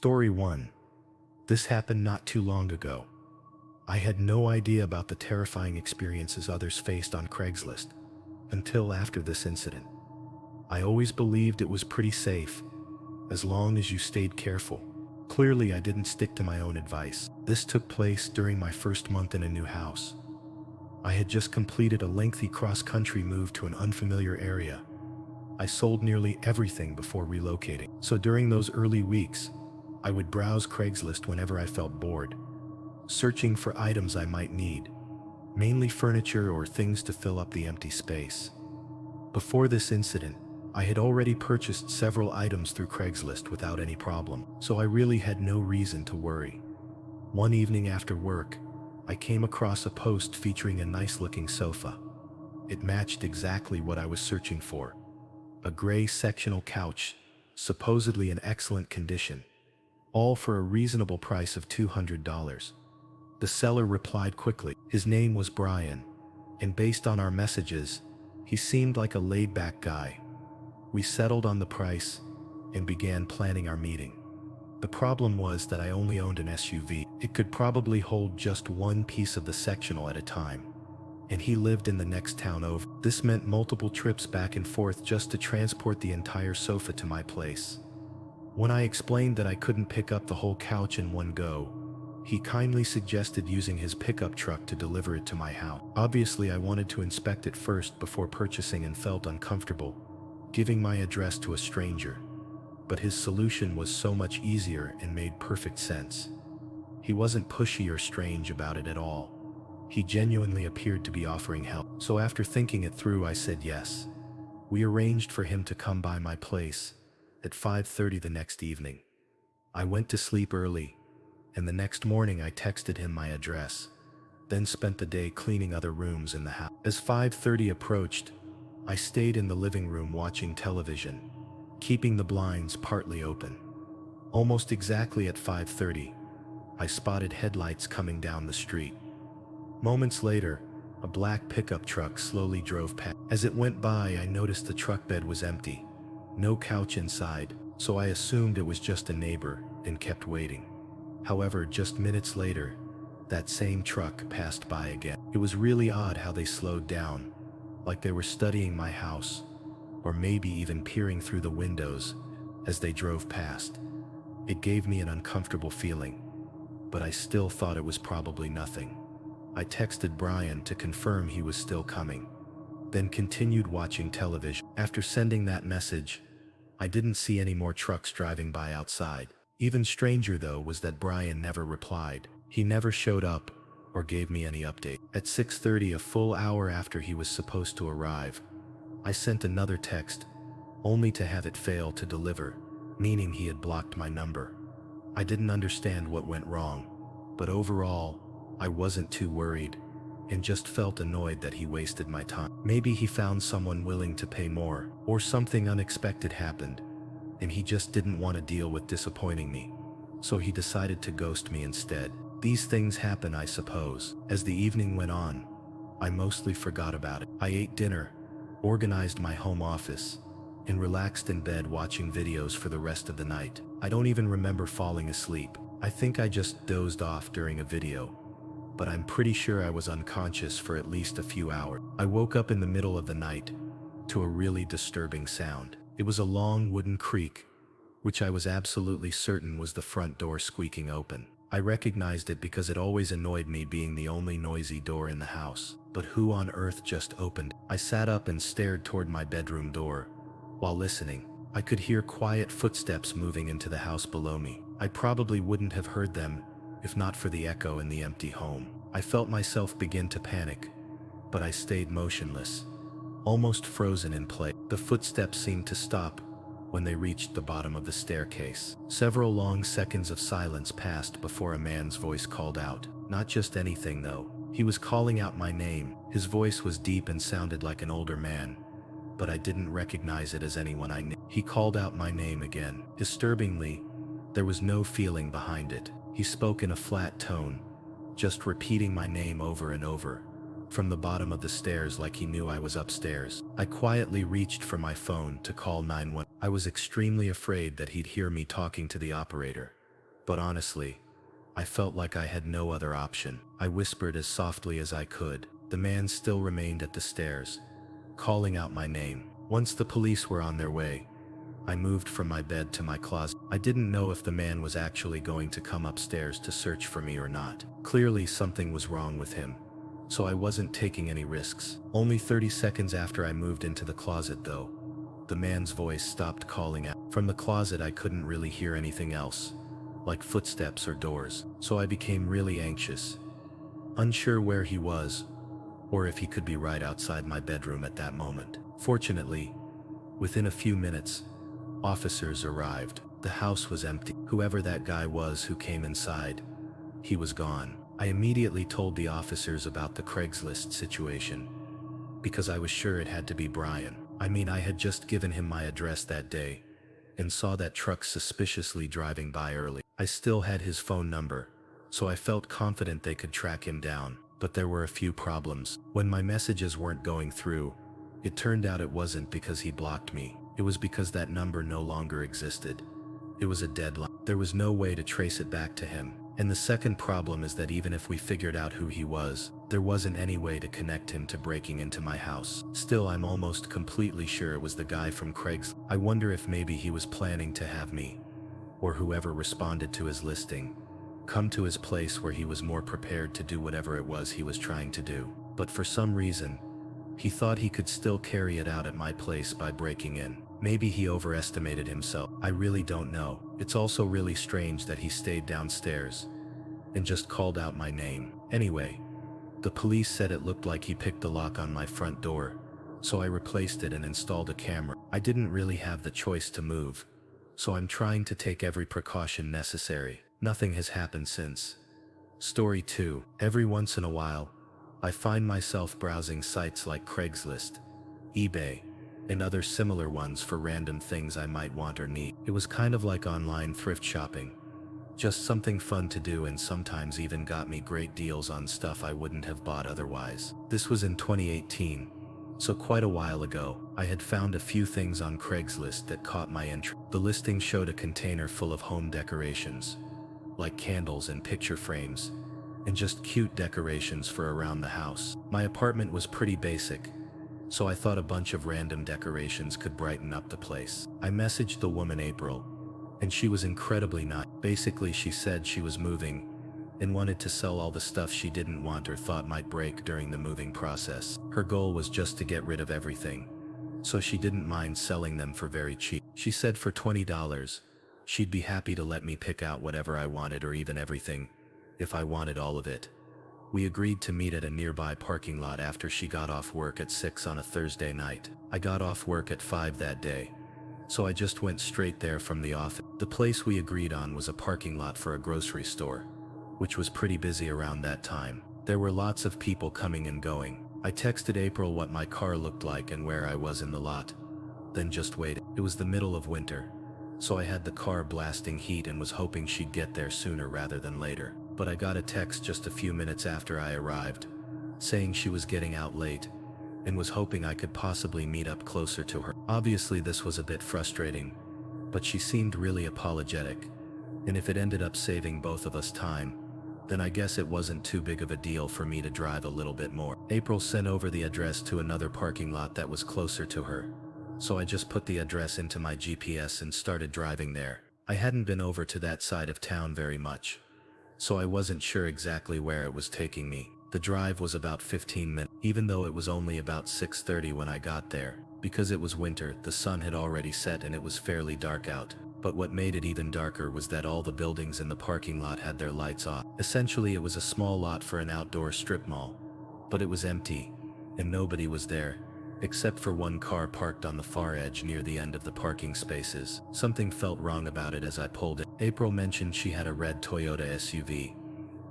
Story 1. This happened not too long ago. I had no idea about the terrifying experiences others faced on Craigslist until after this incident. I always believed it was pretty safe, as long as you stayed careful. Clearly, I didn't stick to my own advice. This took place during my first month in a new house. I had just completed a lengthy cross-country move to an unfamiliar area. I sold nearly everything before relocating. So during those early weeks, I would browse Craigslist whenever I felt bored, searching for items I might need, mainly furniture or things to fill up the empty space. Before this incident, I had already purchased several items through Craigslist without any problem, so I really had no reason to worry. One evening after work, I came across a post featuring a nice-looking sofa. It matched exactly what I was searching for. A gray sectional couch, supposedly in excellent condition, all for a reasonable price of $200. The seller replied quickly. His name was Brian, and based on our messages, he seemed like a laid-back guy. We settled on the price and began planning our meeting. The problem was that I only owned an SUV. It could probably hold just one piece of the sectional at a time, and he lived in the next town over. This meant multiple trips back and forth just to transport the entire sofa to my place. When I explained that I couldn't pick up the whole couch in one go, he kindly suggested using his pickup truck to deliver it to my house. Obviously, I wanted to inspect it first before purchasing and felt uncomfortable giving my address to a stranger, but his solution was so much easier and made perfect sense. He wasn't pushy or strange about it at all. He genuinely appeared to be offering help. So after thinking it through, I said yes. We arranged for him to come by my place at 5:30 the next evening. I went to sleep early, and the next morning I texted him my address, then spent the day cleaning other rooms in the house. As 5:30 approached, I stayed in the living room watching television, keeping the blinds partly open. Almost exactly at 5:30, I spotted headlights coming down the street. Moments later, a black pickup truck slowly drove past. As it went by, I noticed the truck bed was empty, no couch inside, so I assumed it was just a neighbor and kept waiting. However, just minutes later, that same truck passed by again. It was really odd how they slowed down, like they were studying my house, or maybe even peering through the windows as they drove past. It gave me an uncomfortable feeling, but I still thought it was probably nothing. I texted Brian to confirm he was still coming, then continued watching television. After sending that message, I didn't see any more trucks driving by outside. Even stranger though was that Brian never replied. He never showed up or gave me any update. At 6:30, a full hour after he was supposed to arrive, I sent another text, only to have it fail to deliver, meaning he had blocked my number. I didn't understand what went wrong, but overall, I wasn't too worried, and just felt annoyed that he wasted my time. Maybe he found someone willing to pay more, or something unexpected happened, and he just didn't want to deal with disappointing me, so he decided to ghost me instead. These things happen, I suppose. As the evening went on, I mostly forgot about it. I ate dinner, organized my home office, and relaxed in bed watching videos for the rest of the night. I don't even remember falling asleep. I think I just dozed off during a video, but I'm pretty sure I was unconscious for at least a few hours. I woke up in the middle of the night to a really disturbing sound. It was a long wooden creak, which I was absolutely certain was the front door squeaking open. I recognized it because it always annoyed me being the only noisy door in the house. But who on earth just opened? I sat up and stared toward my bedroom door. While listening, I could hear quiet footsteps moving into the house below me. I probably wouldn't have heard them if not for the echo in the empty home. I felt myself begin to panic, but I stayed motionless, almost frozen in place. The footsteps seemed to stop when they reached the bottom of the staircase. Several long seconds of silence passed before a man's voice called out. Not just anything though. He was calling out my name. His voice was deep and sounded like an older man, but I didn't recognize it as anyone I knew. He called out my name again. Disturbingly, there was no feeling behind it. He spoke in a flat tone, just repeating my name over and over, from the bottom of the stairs like he knew I was upstairs. I quietly reached for my phone to call 911. I was extremely afraid that he'd hear me talking to the operator, But honestly, I felt like I had no other option. I whispered as softly as I could. The man still remained at the stairs, calling out my name. Once the police were on their way, I moved from my bed to my closet. I didn't know if the man was actually going to come upstairs to search for me or not. Clearly something was wrong with him, so I wasn't taking any risks. Only 30 seconds after I moved into the closet though, the man's voice stopped calling out. From the closet I couldn't really hear anything else, like footsteps or doors, so I became really anxious, unsure where he was, or if he could be right outside my bedroom at that moment. Fortunately, within a few minutes, officers arrived. The house was empty. Whoever that guy was who came inside, he was gone. I immediately told the officers about the Craigslist situation, because I was sure it had to be Brian. I mean, I had just given him my address that day, and saw that truck suspiciously driving by early. I still had his phone number, so I felt confident they could track him down. But there were a few problems. When my messages weren't going through, it turned out it wasn't because he blocked me. It was because that number no longer existed. It was a deadline. There was no way to trace it back to him. And the second problem is that even if we figured out who he was, there wasn't any way to connect him to breaking into my house. Still, I'm almost completely sure it was the guy from Craigslist. I wonder if maybe he was planning to have me, or whoever responded to his listing, come to his place where he was more prepared to do whatever it was he was trying to do. But for some reason, he thought he could still carry it out at my place by breaking in. Maybe he overestimated himself. I really don't know. It's also really strange that he stayed downstairs and just called out my name. Anyway, the police said it looked like he picked the lock on my front door, so I replaced it and installed a camera. I didn't really have the choice to move, so I'm trying to take every precaution necessary. Nothing has happened since. Story 2. Every once in a while, I find myself browsing sites like Craigslist, eBay, and other similar ones for random things I might want or need. It was kind of like online thrift shopping. Just something fun to do, and sometimes even got me great deals on stuff I wouldn't have bought otherwise. This was in 2018, so quite a while ago. I had found a few things on Craigslist that caught my interest. The listing showed a container full of home decorations, like candles and picture frames, and just cute decorations for around the house. My apartment was pretty basic, so I thought a bunch of random decorations could brighten up the place. I messaged the woman April, and she was incredibly nice. Basically, she said she was moving and wanted to sell all the stuff she didn't want or thought might break during the moving process. Her goal was just to get rid of everything, so she didn't mind selling them for very cheap. She said for $20, she'd be happy to let me pick out whatever I wanted, or even everything, if I wanted all of it. We agreed to meet at a nearby parking lot after she got off work at 6 on a Thursday night. I got off work at 5 that day, so I just went straight there from the office. The place we agreed on was a parking lot for a grocery store, which was pretty busy around that time. There were lots of people coming and going. I texted April what my car looked like and where I was in the lot, then just waited. It was the middle of winter, so I had the car blasting heat and was hoping she'd get there sooner rather than later. But I got a text just a few minutes after I arrived, saying she was getting out late, and was hoping I could possibly meet up closer to her. Obviously this was a bit frustrating, but she seemed really apologetic, and if it ended up saving both of us time, then I guess it wasn't too big of a deal for me to drive a little bit more. April sent over the address to another parking lot that was closer to her, so I just put the address into my GPS and started driving there. I hadn't been over to that side of town very much, so I wasn't sure exactly where it was taking me. The drive was about 15 minutes, even though it was only about 6:30 when I got there. Because it was winter, the sun had already set and it was fairly dark out. But what made it even darker was that all the buildings in the parking lot had their lights off. Essentially, it was a small lot for an outdoor strip mall, but it was empty, and nobody was there, except for one car parked on the far edge near the end of the parking spaces. Something felt wrong about it as I pulled it. April mentioned she had a red Toyota SUV,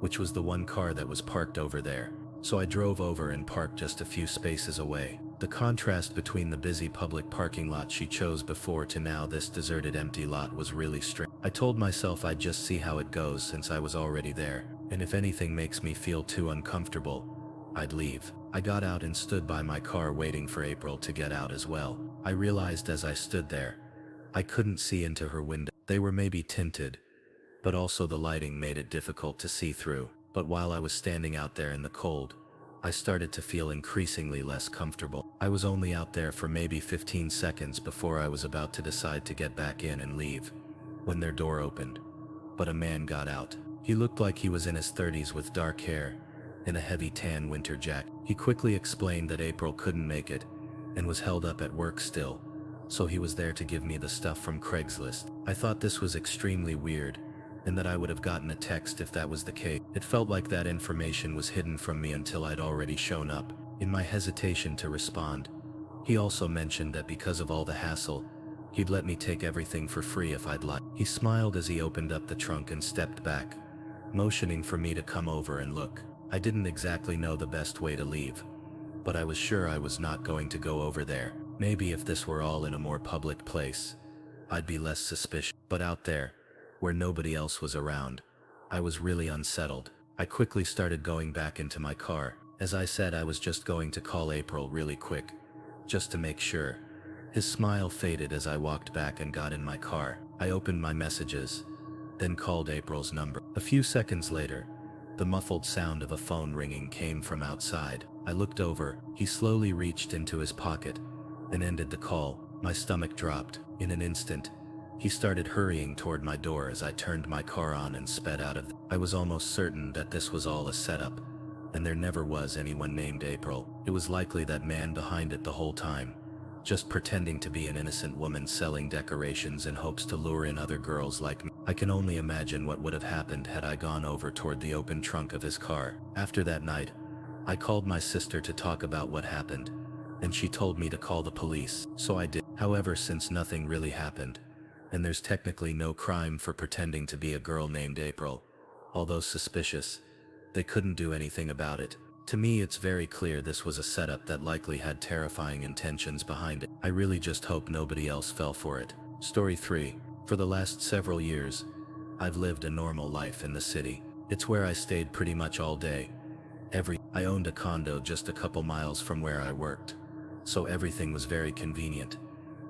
which was the one car that was parked over there. So I drove over and parked just a few spaces away. The contrast between the busy public parking lot she chose before to now this deserted empty lot was really strange. I told myself I'd just see how it goes since I was already there, and if anything makes me feel too uncomfortable, I'd leave. I got out and stood by my car waiting for April to get out as well. I realized as I stood there, I couldn't see into her window. They were maybe tinted, but also the lighting made it difficult to see through. But while I was standing out there in the cold, I started to feel increasingly less comfortable. I was only out there for maybe 15 seconds before I was about to decide to get back in and leave, when their door opened. But a man got out. He looked like he was in his 30s with dark hair, in a heavy tan winter jacket. He quickly explained that April couldn't make it, and was held up at work still, so he was there to give me the stuff from Craigslist. I thought this was extremely weird, and that I would have gotten a text if that was the case. It felt like that information was hidden from me until I'd already shown up. In my hesitation to respond, he also mentioned that because of all the hassle, he'd let me take everything for free if I'd like. He smiled as he opened up the trunk and stepped back, motioning for me to come over and look. I didn't exactly know the best way to leave, but I was sure I was not going to go over there. Maybe if this were all in a more public place, I'd be less suspicious. But out there, where nobody else was around, I was really unsettled. I quickly started going back into my car. As I said, I was just going to call April really quick, just to make sure. His smile faded as I walked back and got in my car. I opened my messages, then called April's number. A few seconds later, the muffled sound of a phone ringing came from outside. I looked over. He slowly reached into his pocket and ended the call. My stomach dropped. In an instant, he started hurrying toward my door as I turned my car on and sped out of. I was almost certain that this was all a setup, and there never was anyone named April. It was likely that man behind it the whole time, just pretending to be an innocent woman selling decorations in hopes to lure in other girls like me. I can only imagine what would have happened had I gone over toward the open trunk of his car. After that night, I called my sister to talk about what happened, and she told me to call the police, so I did. However, since nothing really happened, and there's technically no crime for pretending to be a girl named April, although suspicious, they couldn't do anything about it. To me, it's very clear this was a setup that likely had terrifying intentions behind it. I really just hope nobody else fell for it. Story 3. For the last several years, I've lived a normal life in the city. It's where I stayed pretty much all day. I owned a condo just a couple miles from where I worked, so everything was very convenient,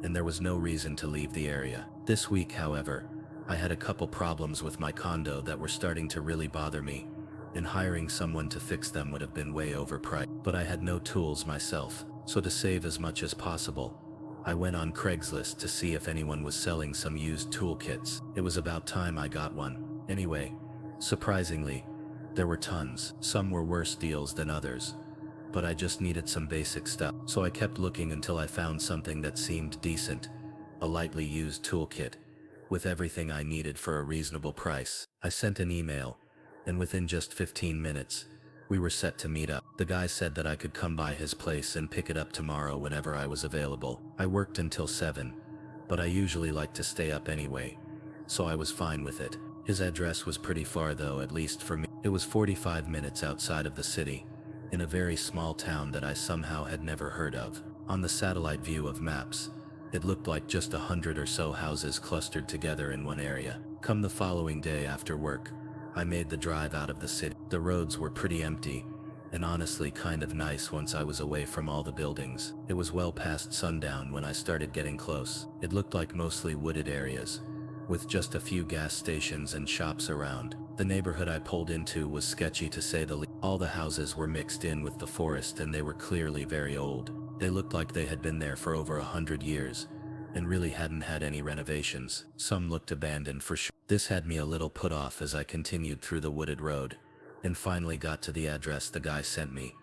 and there was no reason to leave the area. This week, however, I had a couple problems with my condo that were starting to really bother me, and hiring someone to fix them would have been way overpriced. But I had no tools myself, so to save as much as possible, I went on Craigslist to see if anyone was selling some used toolkits. It was about time I got one. Anyway, surprisingly, there were tons. Some were worse deals than others, but I just needed some basic stuff. So I kept looking until I found something that seemed decent, a lightly used toolkit, with everything I needed for a reasonable price. I sent an email, and within just 15 minutes, we were set to meet up. The guy said that I could come by his place and pick it up tomorrow whenever I was available. I worked until 7, but I usually like to stay up anyway, so I was fine with it. His address was pretty far though, at least for me. It was 45 minutes outside of the city, in a very small town that I somehow had never heard of. On the satellite view of maps, it looked like just 100 or so houses clustered together in one area. Come the following day after work, I made the drive out of the city. The roads were pretty empty, and honestly kind of nice once I was away from all the buildings. It was well past sundown when I started getting close. It looked like mostly wooded areas, with just a few gas stations and shops around. The neighborhood I pulled into was sketchy to say the least. All the houses were mixed in with the forest and they were clearly very old. They looked like they had been there for over 100 years, and really hadn't had any renovations. Some looked abandoned for sure. This had me a little put off as I continued through the wooded road, and finally got to the address the guy sent me.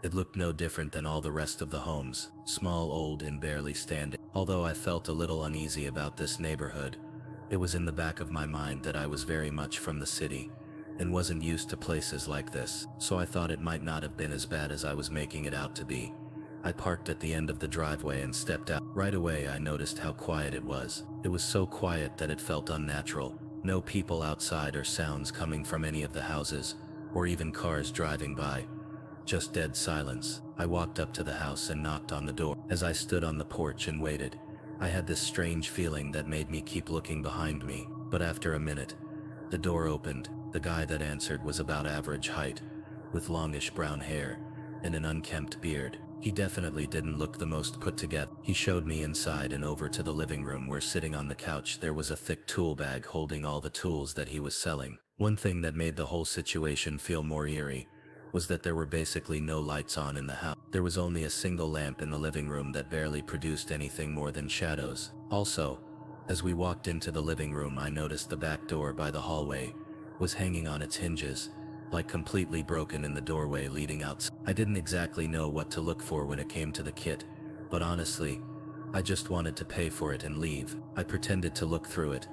It looked no different than all the rest of the homes, small, old, and barely standing. Although I felt a little uneasy about this neighborhood, it was in the back of my mind that I was very much from the city, and wasn't used to places like this, so I thought it might not have been as bad as I was making it out to be. I parked at the end of the driveway and stepped out. Right away I noticed how quiet it was. It was so quiet that it felt unnatural. No people outside or sounds coming from any of the houses, or even cars driving by. Just dead silence. I walked up to the house and knocked on the door. As I stood on the porch and waited, I had this strange feeling that made me keep looking behind me. But after a minute, the door opened. The guy that answered was about average height, with longish brown hair and an unkempt beard. He definitely didn't look the most put together. He showed me inside and over to the living room where, sitting on the couch, there was a thick tool bag holding all the tools that he was selling. One thing that made the whole situation feel more eerie was that there were basically no lights on in the house. There was only a single lamp in the living room that barely produced anything more than shadows. Also, as we walked into the living room, I noticed the back door by the hallway was hanging on its hinges, like completely broken in the doorway leading out. I didn't exactly know what to look for when it came to the kit, but honestly, I just wanted to pay for it and leave. I pretended to look through it,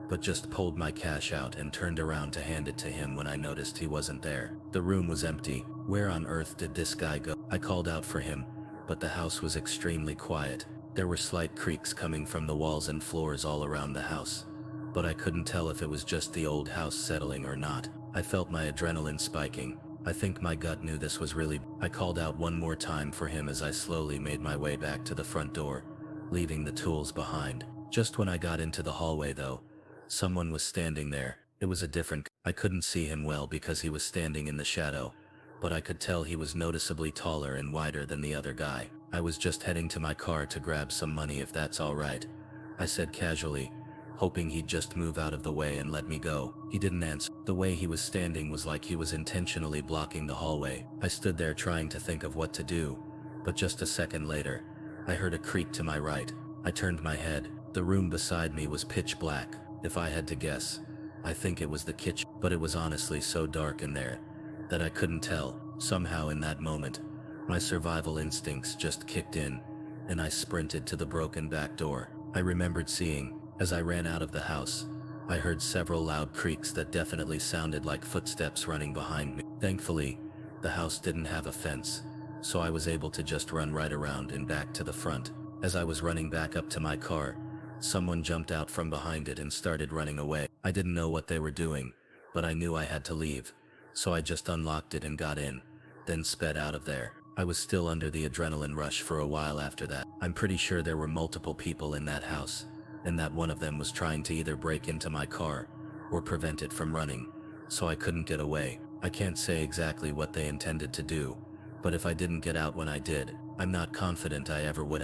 but just pulled my cash out and turned around to hand it to him when I noticed he wasn't there. The room was empty. Where on earth did this guy go? I called out for him, but the house was extremely quiet. There were slight creaks coming from the walls and floors all around the house, but I couldn't tell if it was just the old house settling or not. I felt my adrenaline spiking. I think my gut knew this was really. I called out one more time for him as I slowly made my way back to the front door, leaving the tools behind. Just when I got into the hallway though, someone was standing there. It was a different. I couldn't see him well because he was standing in the shadow, but I could tell he was noticeably taller and wider than the other guy. I was just heading to my car to grab some money, if that's alright, I said casually, hoping he'd just move out of the way and let me go. He didn't answer. The way he was standing was like he was intentionally blocking the hallway. I stood there trying to think of what to do, but just a second later, I heard a creak to my right. I turned my head. The room beside me was pitch black. If I had to guess, I think it was the kitchen, but it was honestly so dark in there that I couldn't tell. Somehow in that moment, my survival instincts just kicked in, and I sprinted to the broken back door. I remembered seeing, as I ran out of the house, I heard several loud creaks that definitely sounded like footsteps running behind me. Thankfully, the house didn't have a fence, so I was able to just run right around and back to the front. As I was running back up to my car, someone jumped out from behind it and started running away. I didn't know what they were doing, but I knew I had to leave, so I just unlocked it and got in, then sped out of there. I was still under the adrenaline rush for a while after that. I'm pretty sure there were multiple people in that house, and that one of them was trying to either break into my car or prevent it from running, so I couldn't get away. I can't say exactly what they intended to do, but if I didn't get out when I did, I'm not confident I ever would have.